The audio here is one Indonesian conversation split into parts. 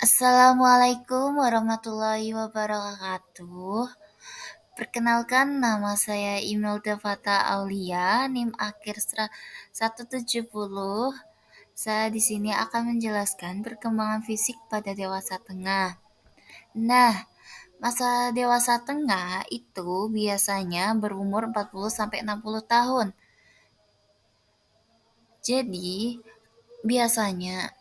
Assalamualaikum warahmatullahi wabarakatuh. Perkenalkan nama saya Imelda Fata Aulia, NIM akhir 170. Saya di sini akan menjelaskan perkembangan fisik pada dewasa tengah. Nah, masa dewasa tengah itu biasanya berumur 40 sampai 60 tahun. Jadi, biasanya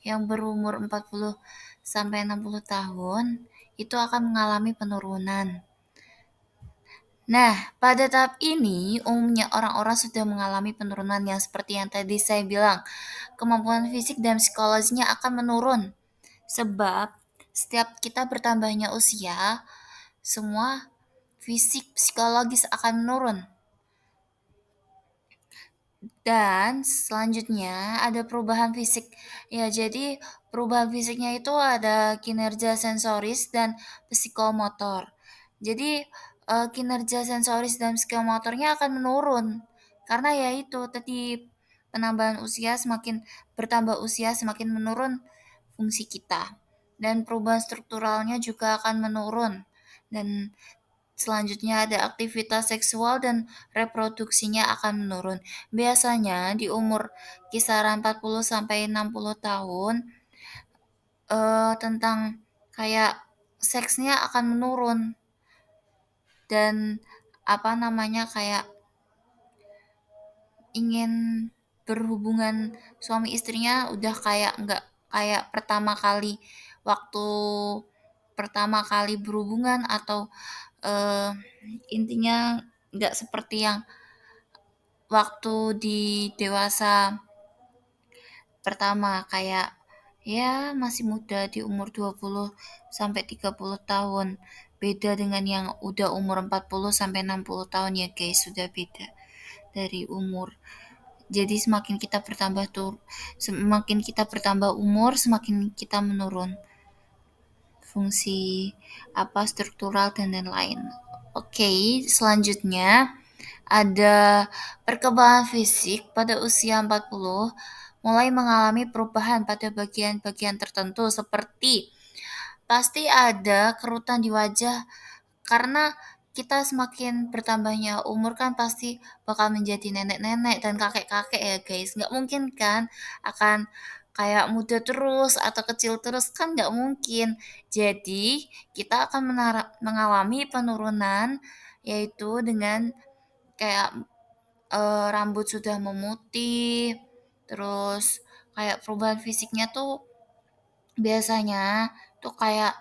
yang berumur 40 sampai 60 tahun itu akan mengalami penurunan. Nah, pada tahap ini umumnya orang-orang sudah mengalami penurunan yang seperti yang tadi saya bilang. Kemampuan fisik dan psikologinya akan menurun. Sebab setiap kita bertambahnya usia, semua fisik psikologis akan menurun. Dan selanjutnya ada perubahan fisik. Ya, jadi perubahan fisiknya itu ada kinerja sensoris dan psikomotor. Jadi kinerja sensoris dan psikomotornya akan menurun. Karena ya itu tadi penambahan usia semakin bertambah usia semakin menurun fungsi kita. Dan perubahan strukturalnya juga akan menurun. Dan selanjutnya ada aktivitas seksual dan reproduksinya akan menurun. Biasanya di umur kisaran 40 sampai 60 tahun tentang kayak seksnya akan menurun dan kayak ingin berhubungan suami istrinya udah kayak nggak kayak waktu pertama kali berhubungan atau eh, intinya nggak seperti yang waktu di dewasa pertama kayak ya masih muda di umur 20 sampai 30 tahun. Beda dengan yang udah umur 40 sampai 60 tahun ya guys, sudah beda dari umur. Jadi semakin kita bertambah umur, semakin kita menurun fungsi struktural dan lain-lain. Oke, selanjutnya ada perkembangan fisik pada usia 40 mulai mengalami perubahan pada bagian-bagian tertentu seperti pasti ada kerutan di wajah karena kita semakin bertambahnya umur kan pasti bakal menjadi nenek-nenek dan kakek-kakek ya guys. Nggak mungkin kan akan kayak muda terus atau kecil terus kan nggak mungkin. Jadi kita akan mengalami penurunan yaitu dengan kayak rambut sudah memutih, terus kayak perubahan fisiknya tuh biasanya tuh kayak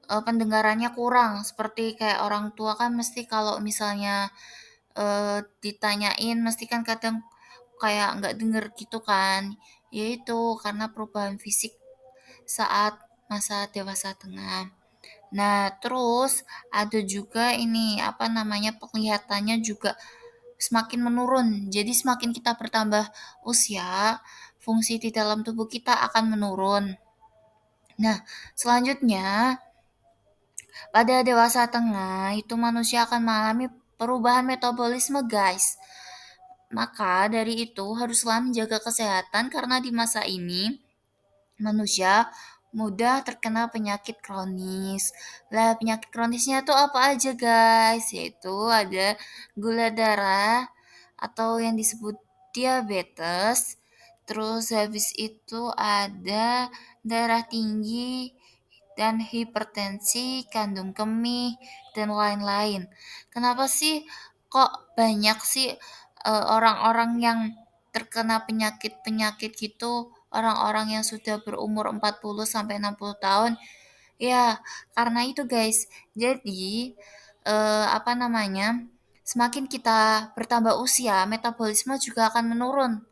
pendengarannya kurang, seperti kayak orang tua kan mesti kalau misalnya ditanyain mesti kan kadang kayak nggak denger gitu kan. Ya itu karena perubahan fisik saat masa dewasa tengah. Nah, terus ada juga ini penglihatannya juga semakin menurun. Jadi semakin kita bertambah usia, fungsi di dalam tubuh kita akan menurun. Nah, selanjutnya pada dewasa tengah itu manusia akan mengalami perubahan metabolisme, guys. Maka dari itu haruslah menjaga kesehatan karena di masa ini manusia mudah terkena penyakit kronis. Lah, penyakit kronisnya tuh apa aja, guys? Yaitu ada gula darah atau yang disebut diabetes. Terus habis itu ada darah tinggi dan hipertensi, kandung kemih, dan lain-lain. Kenapa sih kok banyak sih orang-orang yang terkena penyakit-penyakit gitu, orang-orang yang sudah berumur 40 sampai 60 tahun? Ya, karena itu guys. Jadi, semakin kita bertambah usia, metabolisme juga akan menurun.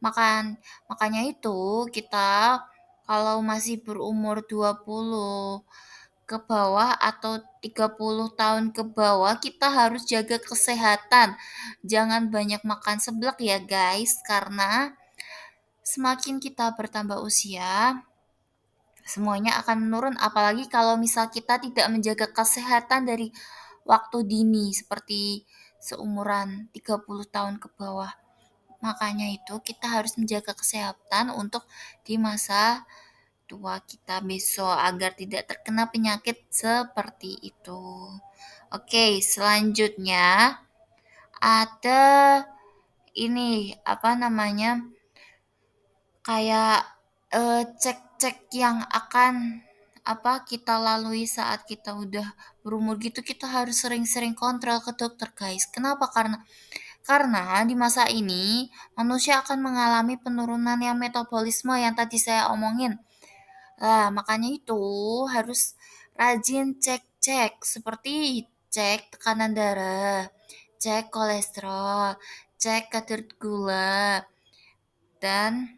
Makanya itu kita kalau masih berumur 20 ke bawah atau 30 tahun ke bawah kita harus jaga kesehatan. Jangan banyak makan seblak ya guys, karena semakin kita bertambah usia, semuanya akan menurun apalagi kalau misal kita tidak menjaga kesehatan dari waktu dini seperti seumuran 30 tahun ke bawah. Makanya itu kita harus menjaga kesehatan untuk di masa tua kita besok agar tidak terkena penyakit seperti itu. Oke, selanjutnya ada ini apa namanya? Kayak cek-cek yang akan kita lalui saat kita udah berumur gitu, kita harus sering-sering kontrol ke dokter, guys. Kenapa? Karena di masa ini manusia akan mengalami penurunan yang metabolisme yang tadi saya omongin. Lah, makanya itu harus rajin cek-cek seperti cek tekanan darah, cek kolesterol, cek kadar gula, dan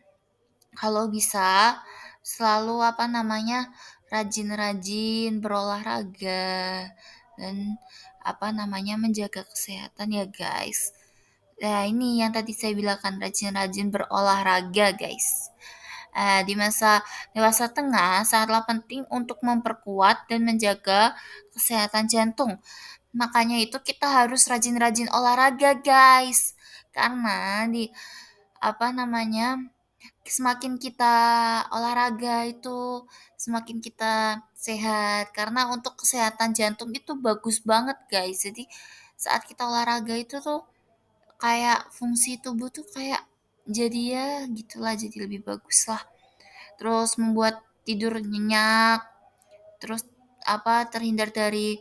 kalau bisa selalu rajin-rajin berolahraga dan menjaga kesehatan ya, guys. Nah, ini yang tadi saya bilang kan rajin-rajin berolahraga, guys. Di masa dewasa tengah sangatlah penting untuk memperkuat dan menjaga kesehatan jantung. Makanya itu kita harus rajin-rajin olahraga, guys. Karena apa namanya semakin kita olahraga itu semakin kita sehat, karena untuk kesehatan jantung itu bagus banget, guys. Jadi saat kita olahraga itu tuh kayak fungsi tubuh tuh kayak jadi ya gitulah, jadi lebih bagus lah. Terus membuat tidur nyenyak, terus terhindar dari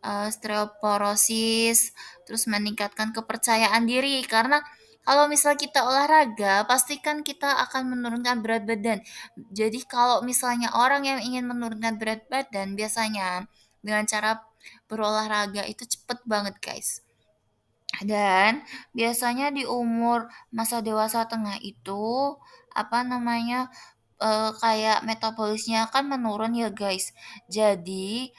osteoporosis, terus meningkatkan kepercayaan diri, karena kalau misal kita olahraga, pastikan kita akan menurunkan berat badan. Jadi kalau misalnya orang yang ingin menurunkan berat badan, biasanya dengan cara berolahraga itu cepet banget, guys. Dan biasanya di umur masa dewasa tengah itu apa namanya kayak metabolisnya kan menurun ya, guys. Jadi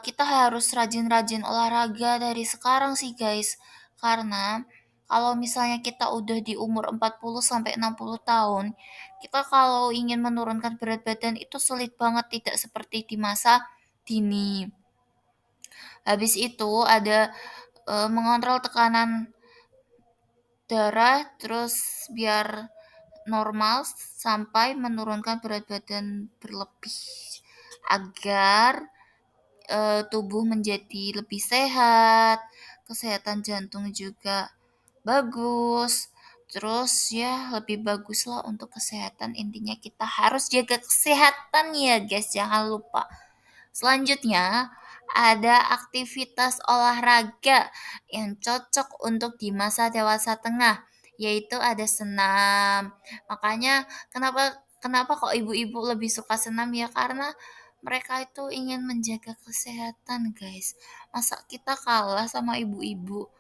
kita harus rajin-rajin olahraga dari sekarang sih, guys. Karena kalau misalnya kita udah di umur 40 sampai 60 tahun, kita kalau ingin menurunkan berat badan itu sulit banget, tidak seperti di masa dini. Habis itu ada mengontrol tekanan darah terus biar normal sampai menurunkan berat badan berlebih agar tubuh menjadi lebih sehat, kesehatan jantung juga bagus. Terus ya lebih bagus lah untuk kesehatan. Intinya kita harus jaga kesehatan ya, guys, jangan lupa. Selanjutnya, ada aktivitas olahraga yang cocok untuk di masa dewasa tengah, yaitu ada senam. Makanya kenapa kenapa kok ibu-ibu lebih suka senam ya, karena mereka itu ingin menjaga kesehatan, guys. Masa kita kalah sama ibu-ibu?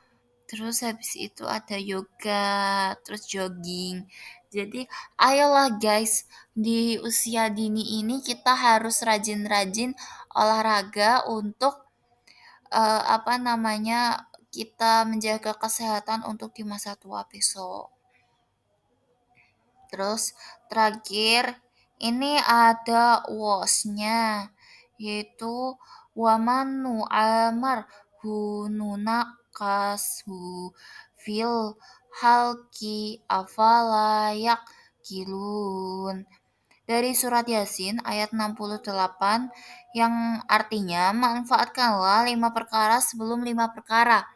Terus habis itu ada yoga, terus jogging. Jadi ayolah, guys, di usia dini ini kita harus rajin-rajin olahraga untuk kita menjaga kesehatan untuk di masa tua besok. Terus terakhir ini ada was-nya, yaitu waman nu'amar hununa kashu fil halki afalayak kilun. Dari surat Yasin ayat 68 yang artinya manfaatkanlah 5 perkara sebelum 5 perkara.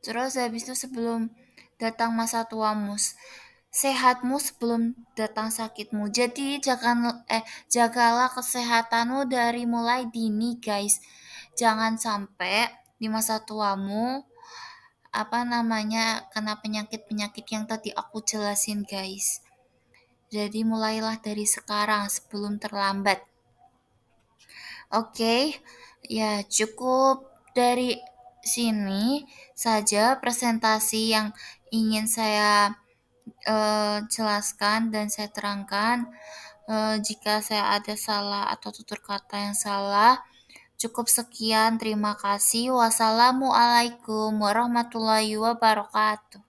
Terus habis itu sebelum datang masa tuamu, sehatmu sebelum datang sakitmu. Jadi jagalah kesehatanmu dari mulai dini, guys. Jangan sampai di masa tuamu kena penyakit-penyakit yang tadi aku jelasin, guys. Jadi mulailah dari sekarang sebelum terlambat. Oke, ya cukup dari sini saja presentasi yang ingin saya jelaskan dan saya terangkan. Jika saya ada salah atau tutur kata yang salah, cukup sekian. Terima kasih. Wassalamualaikum warahmatullahi wabarakatuh.